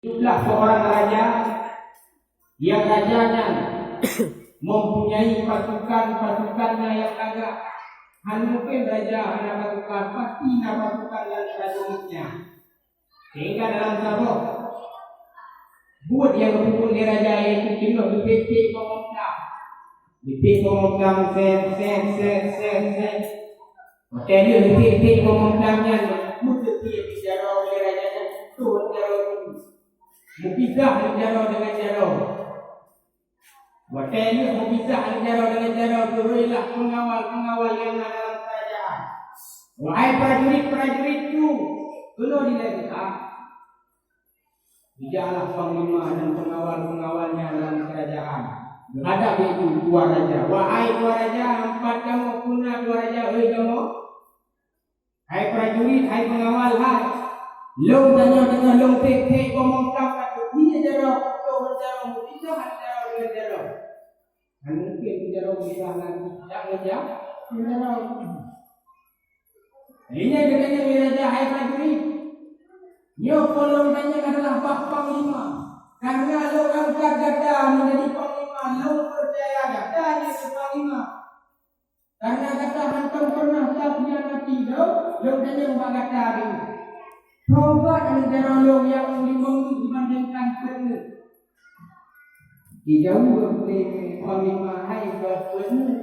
Itulah seorang raja yang rajanya mempunyai pasukannya yang agak mungkin raja ada pasukan pasti ada pasukan dan prajuritnya. Sehingga dalam sabuk buat yang berkumpul di raja itu penuh dipikir pemukam set. Macam dia dipikir pemuklamnya mudah dia bicara oleh raja itu Mukizah menjara dengan jara. Wakilnya mukizah menjara dengan jara. Turuilah pengawal-pengawal yang ada dalam kerajaan. Wahai prajurit-prajuritku, tolong dilakukan. Bijaklah panglima dan pengawal-pengawalnya dalam kerajaan. Berhadap itu dua raja. Wahai dua raja, empat kamu punah dua raja. Hei kamu, hai prajurit, hai pengawal, hai. Long tanya dengan long tek ngomong tak. Dia jara betul jara bisa jara dengan jara. Mungkin jara bisa nanti jangan jara. Ini dengan raja hai prajurit. Yo kolom tanya adalah bak panglima. Karena lo angkat gada menjadi panglima, lo percaya gada jadi panglima. Karena gada hantam pernah tak nanti lo tanya bak gada ini. Coba antara lo yang dibandingkan penuh. Dijauh oleh panglima hai penuh.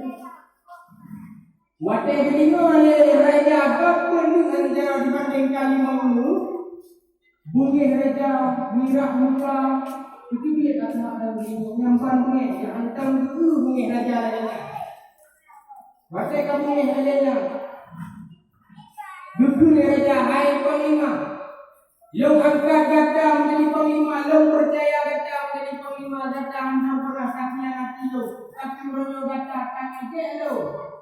Wadah kelima oleh raja penuh antara dibandingkan lima puluh. Bunyi raja mirah muka itu dia tak ada bunyi nyampan bunyi yang hantam dulu bunyi raja lainnya. Wadah kamu lainnya. Duduk raja hai panglima. Long angkat gada menjadi panglima, long percaya gada menjadi panglima, gada hantam pernah kakinya hati lo, kaki meronyo gada kaki je lo,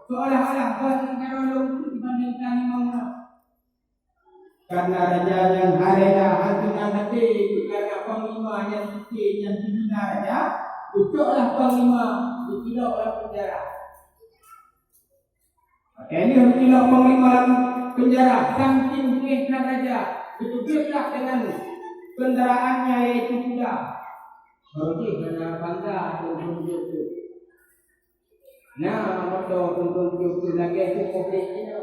seolah-olah negara lo dibandingkan lima. Karena raja yang hareda hantunya hati, karena panglima yang suci yang dibina raja, ucaplah panglima, ditilaklah penjara. Akhirnya ditilak panglima penjara, saking bungihnya raja. Ditujulah dengan kendaraannya yaitu kuda. Berarti kena bangga tuntun itu. Nah, motor tuntun itu lagi itu kompletnya.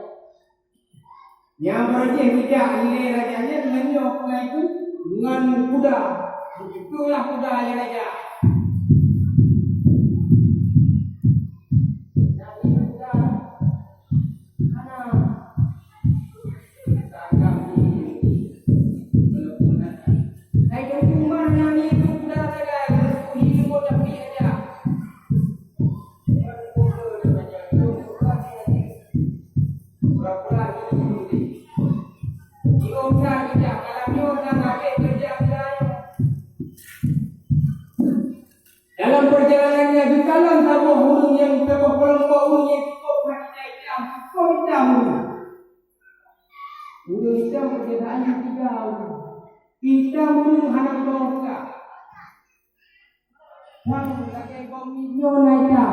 Yang berarti tidak ini rajanya dengan nyoknya itu dengan kuda. Itulah kuda yang raja. Dalam perjalanannya di kalang sebuah burung yang sebuah kelompok burung yang cukup hitam, burung hitam perjalanannya hitam burung hanam bongka, sang lagi gominyo naika,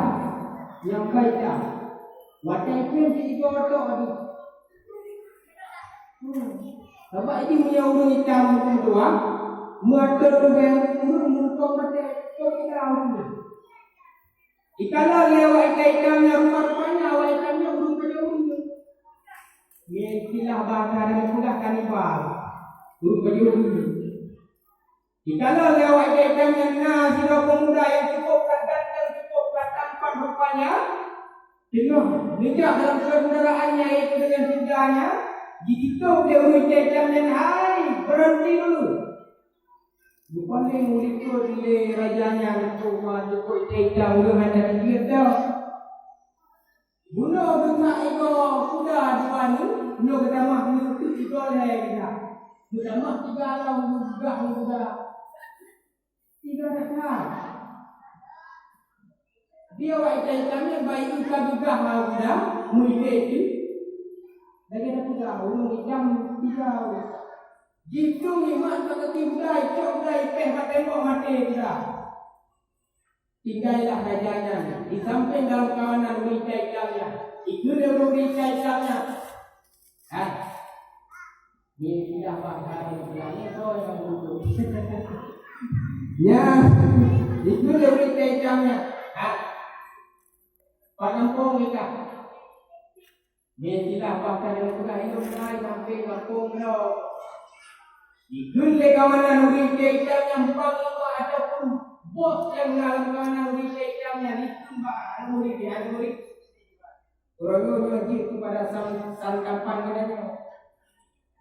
yang baiknya, wadah pun si jodoh aduh. Sebab ini punya burung hitam burung tua, mata dengan burung muka mata. Ikalah lewat ikan-ikannya rupa-rupanya awal ikannya burung-burung. Istilah bahasa yang mudah kanibal. Burung-burung. Ikalah lewat ikan-ikannya sirap pemuda yang cukup ganteng, cukup tampan rupanya. Bijak dalam kendaraannya itu dengan tinggalnya. Begitu dia ikan-ikannya hai berhenti dulu. Bukan yang meliput oleh rajanya untuk masuk ke hitam dengan dari kita. Guna dengan ekor kuda dua ni, guna ketamah itu tiga lagi dah. Ketamah tiga orang juga. Tiga dah. Dia wajah hitamnya baik juga kuda, mulia itu. Lagi ada kuda, orang hitam tiga. Jitu iman kaki budai, cokdai, peh tembok mati kita. Tinggallah rajanya di samping dalam kawanan berita ikannya. Itu dia berita ikannya. Ni tidak bakal bilangnya kau yang duduk. Ya, itu lebih tajamnya. Pak kampung kita. Ni tidak bakal yang sudah hidup naik sampai kampung lo. Ikut le kawanan uri tajam yang panglima ataupun bos yang dalam kawanan uri tajamnya itu mbak uri dia uri. Orang wajib kepada sang kapan katanya.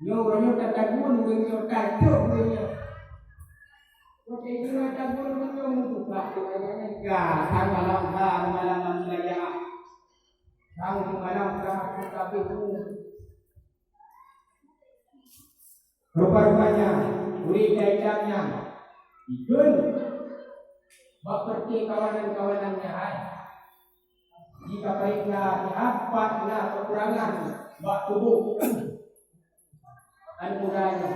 Nyo tatagun nyo tajuk nyo. Oke nyo tagun nyo muka katanya ga sang malam raya. Sang malam tapi itu rupa-rupanya uri tajamnya ikut seperti kawanan-kawanannya jika baiklah dihafallah kekurangan bak tubuh dan mudahnya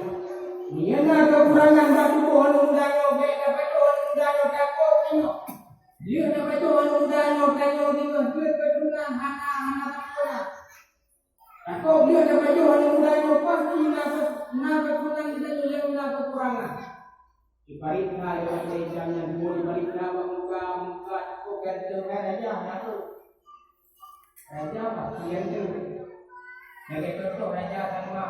niana kekurangan bak tubuh anu mudahnya baik dapat anu mudahnya takut dia dapat anu mudahnya tanyo dia keturunan hana takut dia dapat anu mudahnya pasti kekurangan kita yang kekurangan dibaliklah yang tajamnya dibaliklah muka cukup ganteng aja satu raja pasti yang tu jaga contoh raja sama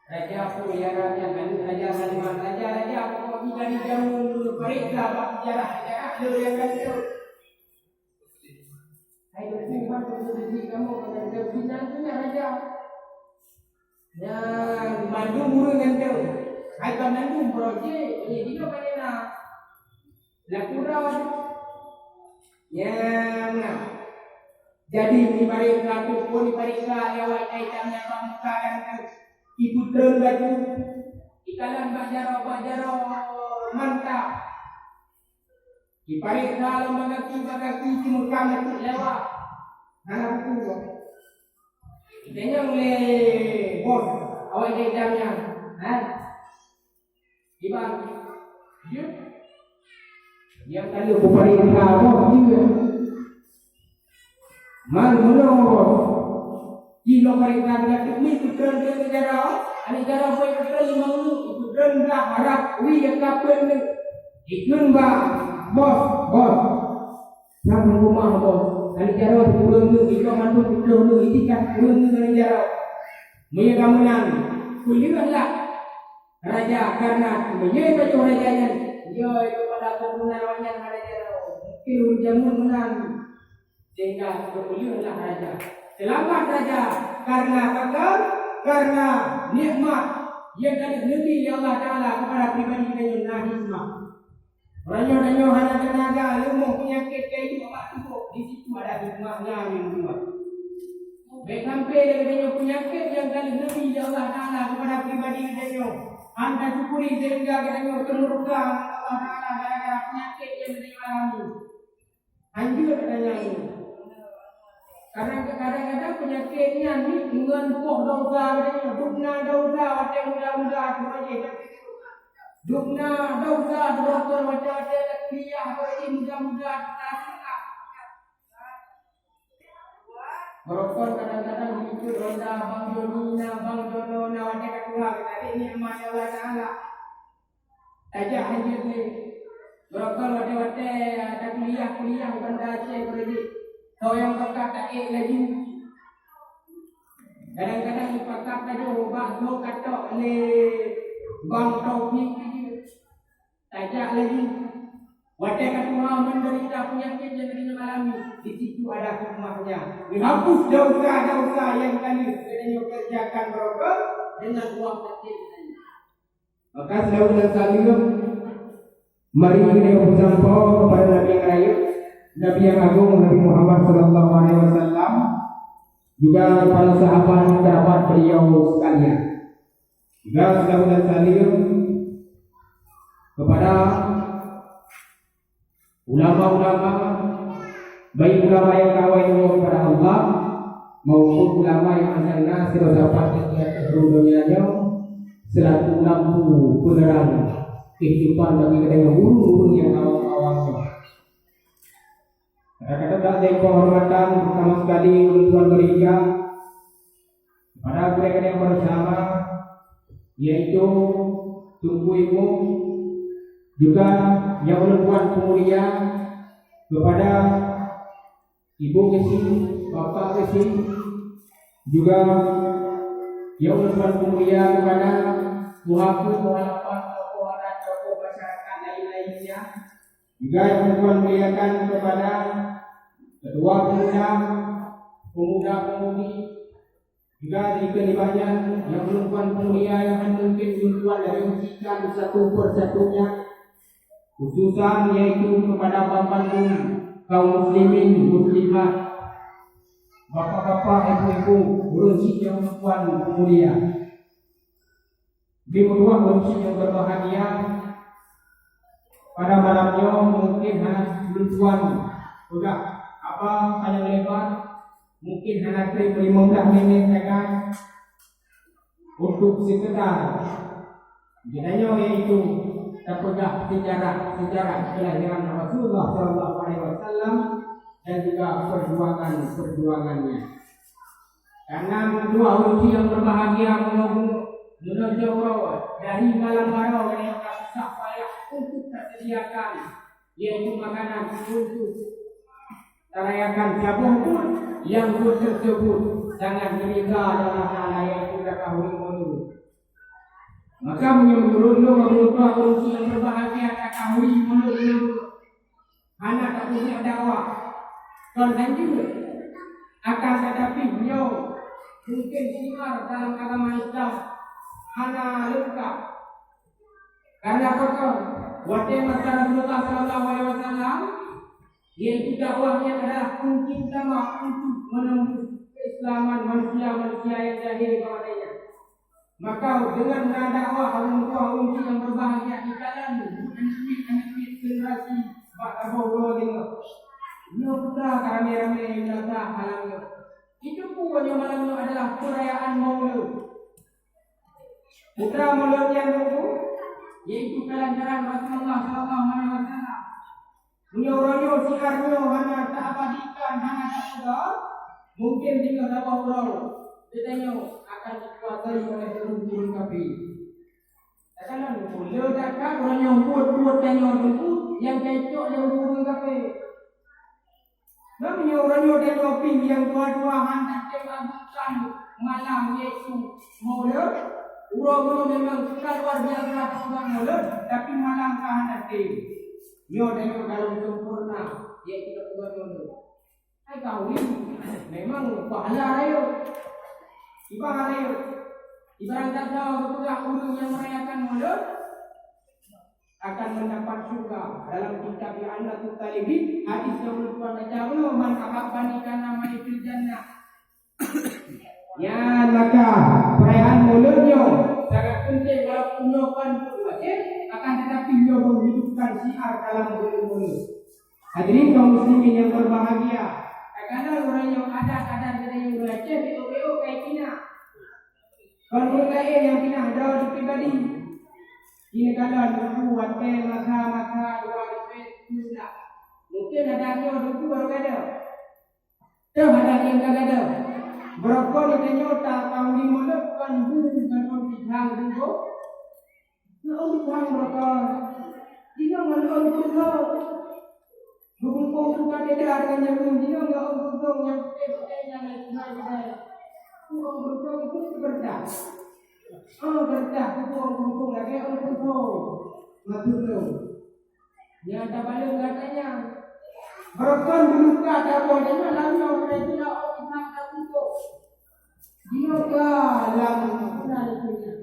raja puyaranya kan raja Salman raja kau dari jamu dulu baliklah bak sejarah dulu yang ganteng ayo simpan dulu kamu dengan binatangnya raja yang Bandung burung ganteng hai Bandung proyek ini juga banyak lakukan yang jadi di balik ratu pun di balik lewat kaitannya bangsa dan ibu terbaju ikalan bajaro mantap di balik lembaga kaki timur kanan lewat anak itu kita oleh bos awal kaitannya ibang yang tadi pemerintah bos juga Manusia, jika mereka tidak demi tujuan negara, negara boleh terima itu rendah harap yang kapan ikut bos, sama rumah bos, negara turun tu, jika mandu turun tu, ikan turun tu negara, mereka kamunan, kuliahlah raja karena mereka itu rajanya, dia itu pada keturunan orang raja, mungkin jamun menang. Sehingga kemuliaanlah raja. Selamat raja karena nikmat yang dari negeri Allah Taala kepada pribadi dan hikmah. Ranyo hana tenaga lumpuh penyakit kayak itu apa tuh di situ ada hikmahnya yang dua. Baik sampai dengan penyakit yang dari negeri Allah Taala kepada pribadi dan anda syukuri sehingga kita terluka Allah Taala gara-gara penyakit yang dialami. Anjur katanya ini. Kadang-kadang penyakitnya ni dengan poh dosa katanya dukna dosa macam muda-muda tu aja. Dukna dosa doktor macam kriah apa muda-muda tasika. Merokok kadang-kadang itu ronda bang Jonona macam ketua tadi ni amat Allah Taala. Ajak anjur ni. Merokok wate-wate ada kuliah benda Aceh pergi. Kau yang pakat tak lagi. Kadang-kadang pakat tadi bakso katok le bang Taufik saja. Tajak lagi. Wadah ketua menderita penyakit yang alami. Di situ ada hikmahnya. Dihapus dosa-dosa yang tadi kita kerjakan merokok dengan uang kecil. Maka selalu dan selalu mari kita bersampo kepada Nabi yang raya. Nabi yang agung Nabi Muhammad sallallahu alaihi wasallam juga para sahabat kerabat beliau sekalian. Juga selalu dan salim kepada ulama-ulama baik ulama yang kawin kepada Allah maupun ulama yang asal nasir dapat di atas dunianya selaku lampu penerang kehidupan bagi kita guru yang awal-awalnya. Kadang-kadang tak ada penghormatan sama sekali untuk mereka Pada mereka yang bersama, yaitu Tunku Ibu, juga yang berbuat pemulia kepada Ibu Kesi, Bapak Kesi, juga yang berbuat pemulia kepada Tuhaku, Tuhalapan, Tokoh adat, tokoh masyarakat lain-lainnya, juga yang berbuat muliakan kepada Ketua Pemuda-Pemudi, juga banyak yang melakukan pemulia yang mungkin tujuan dari ujikan satu persatunya, khususan yaitu kepada Bapak kaum muslimin muslimat, bapak-bapak, ibu-ibu, urusi yang melakukan pemulia. Di kedua urusi yang berbahagia pada malamnya mungkin hanya tuan sudah apa panjang lebar, mungkin hanya 15 menit akan untuk sekedar jenanya yaitu terpegang sejarah kelahiran Rasulullah SAW dan juga perjuangannya. Karena dua urusi yang berbahagia menunggu dari malam baru yang susah payah untuk tersediakan, yaitu makanan untuk terayakan cabung pun yang tersebut sangat berita dalam hal yaitu kahwin mulut. Maka menurut urusi yang berbahagia kahwin mulut anak tak punya dakwah dan juga akan tetapi beliau mungkin siar dalam agama Islam hanya lengkap karena kotor wajah Rasulullah SAW, yaitu dakwahnya adalah kunci utama untuk menembus keislaman manusia yang jahil kepadanya. Maka dengan dakwah orang tua kunci yang berbahagia di kalangan anak-anak generasi bakal bawa dengan dia pula rame-rame jaga halangnya. Itu pun malamnya adalah perayaan Maulud. Putra Maulud yang itu yaitu kelancaran Rasulullah SAW. Menyorongnya siarnya hanya tak abadikan, hanya tak sudah. Mungkin tinggal dapat pulau. Katanya akan dikuasai oleh turun kafir. Kadang ledakan orang yang buat tanya itu yang cocok dengan turun kafir. Namanya orang yang tengok yang dua-dua hendak tembakkan malam yaitu Maulud. Orang memang sudah luar biasa orang Maulud, tapi malam tak hendak tembak. Nyo tengok kalau sempurna, yaitu ketua Maulud. Hai kahwin, memang pahala rayo. Ibarat kata ketua ulung yang merayakan Maulud akan mendapat surga. Dalam kitab An-Natul Talibin, hadis yang bertuan baca man ahabbani kana mai fil jannah. Ya, maka perayaan Mauludnya sangat penting dalam menyokan akan tetapi dia menghidupkan syiar dalam Maulud. Hadirin kaum muslimin yang berbahagia, kadang orang yang ada yang belajar BO kayak Cina. Kalau lain yang Cina ada di pribadi. Ini kalau buat maka luar biasa. Mungkin ada yang dulu baru ada. Dah ada yang ada. Berapa ditanya tak tahu di mana kan bukan orang bijang dulu. Orang bijang mereka. Dia malah orang Bukan suka tidak dengan yang dia enggak beruntung yang yang lain. Orang beruntung itu berdah. Berdah itu orang beruntung lagi orang beruntung. Betul. Yang tak balik katanya. Berkan berluka tak boleh lalu orang itu orang tak beruntung. Dia dalam benar itu.